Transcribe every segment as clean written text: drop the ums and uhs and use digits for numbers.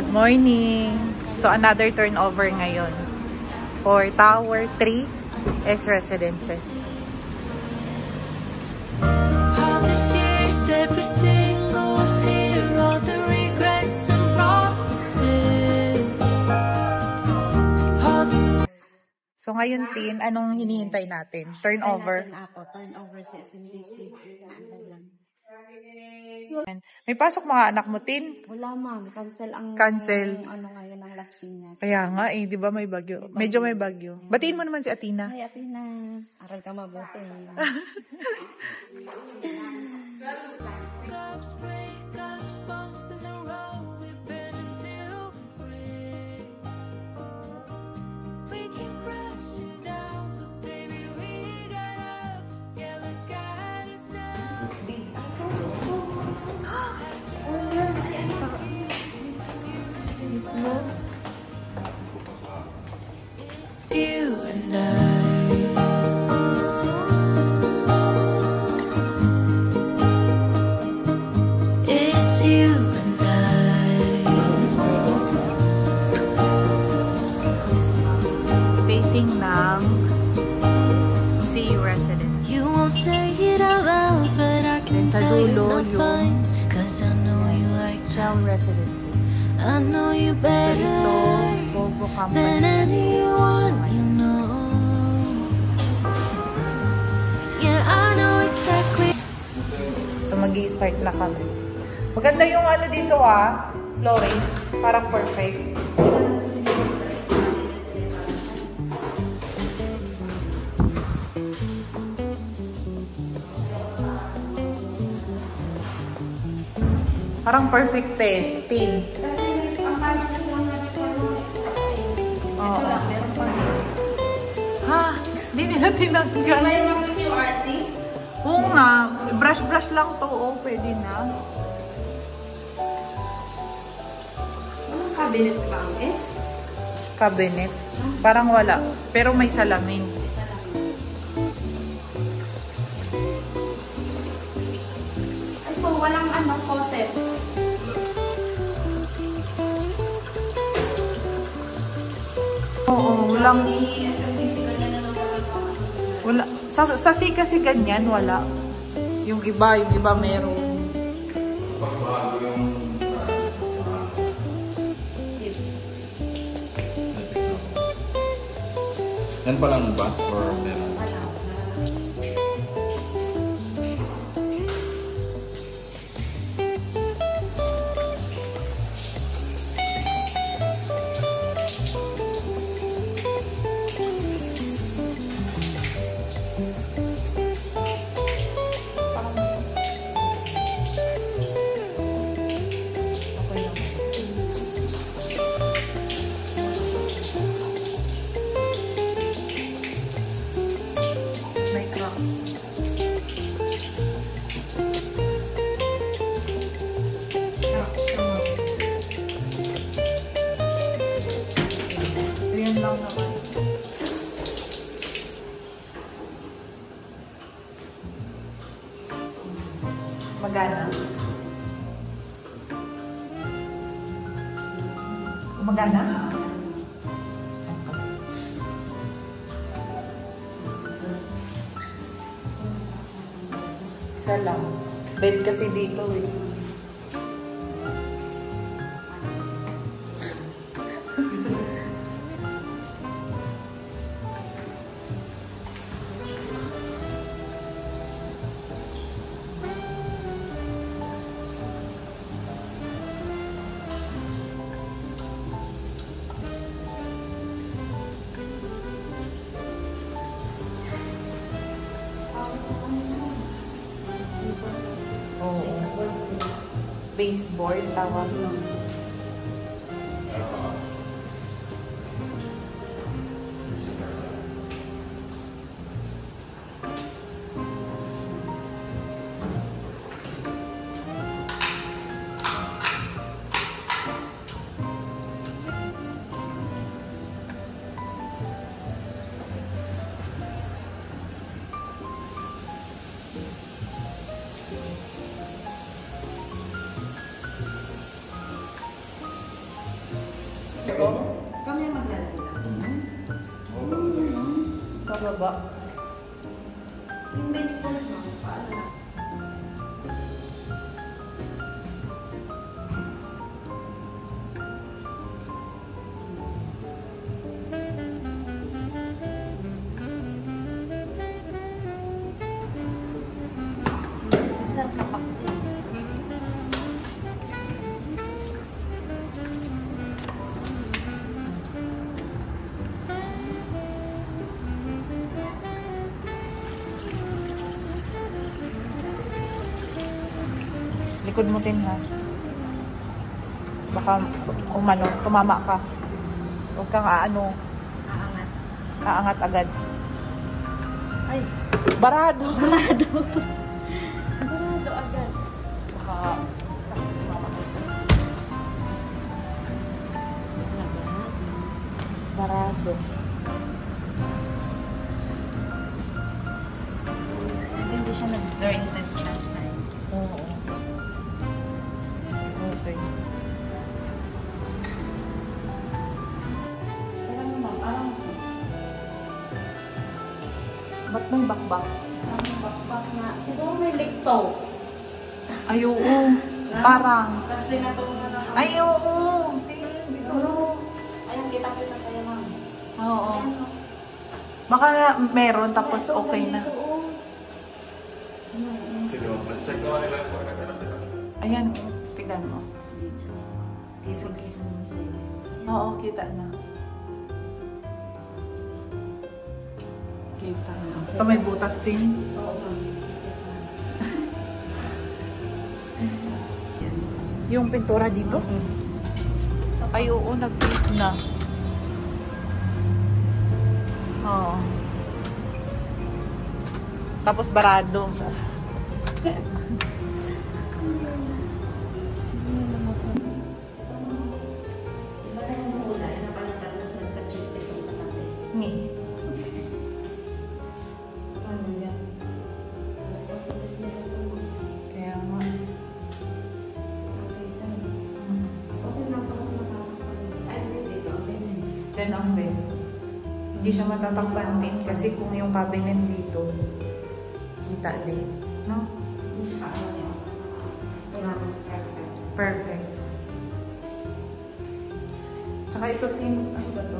Good morning. So another turnover ngayon for Tower 3 S Residences. Every single tear, all the regrets and promises. So ngayon, Tin, anong hinihintay natin? Turnover? Turnover si SMDC. May pasok mga anak mo, Tin? Wala, ma'am. Cancel. Ano ngayon ng Las Piñas. Kaya nga eh, di ba may bagyo? Medyo may bagyo. Batiin mo naman si Athena. Ay, Athena. Aral ka mabuti. You and it's you and Facing ng C Residence. you won't say it out loud, but I can Sa tell you're dulo, not fine. Cause I know you like Shell Residence. I know you So better ito, Volvo than Company. anyone you know. Yeah, I know exactly. So mag-i-start na kami. Maganda yung ano dito flooring. Parang perfect. Parang perfect eh. Tin. Oo. Meron pa. Ha? Hindi nila tinanggal. May mga QRT? Oo nga. Brush lang to. Oo, pwede na. Anong cabinet bang is? Cabinet. Parang wala. Pero may salamin. Ay po, walang faucet. Oo, walang... SMDC ganyan na lang Wala. Sa C kasi ganyan, wala. Yung iba meron. Yan pa lang ba? Or meron? May crack. Ayan lang naman. Magana. Magana? Isa lang. Bed kasi dito eh. Oo. Baseboard tawag nun. Kami maglalagay lang. Sa baba. Yung base ko na, paano na? Sarap na pakti. Likod mo din ha. Baka umano, tumama ka. Huwag kang aano, Aangat. aangat agad. Ay, Barado! barado. Barado agad. Baka tumama ka. Barado. Hindi siya nag-drawing test last time. Oo. Okay. Kaya naman, parang Ba't may bakbak? bakbak na. Siguro may likto. Ay, oo. Parang. Tapos pinatungan na. Ay, oo. Ayun, kita-kita sa'yo, ma'am. Oo. Baka meron tapos okay na. Sige, check ko nila kung nagkakita. Ayan, tignan mo. Sige. Oo, kita na. Kita na. Ito may butas din. Oo, ma'am. Yung pintura dito? Ay, oo, nag-fit na. Oo. Tapos barado. Ni. Kaya nga. Then ang bed. Hindi siya matatakpan din kasi kung yung cabinet dito, kita din. No? Perfect. Tsaka ito din, ano ba to?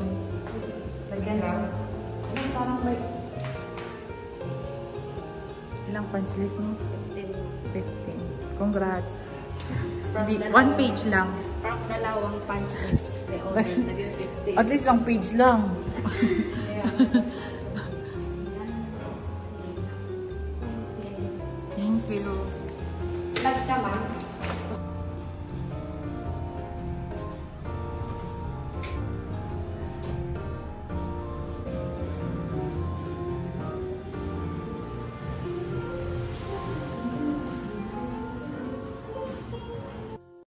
Lagyan lang. Ano, parang may... Ilang punch list mo? 15. Congrats. Hindi, one page lang. Parang dalawang punches. The order, naging 50. At least ang page lang. Yeah.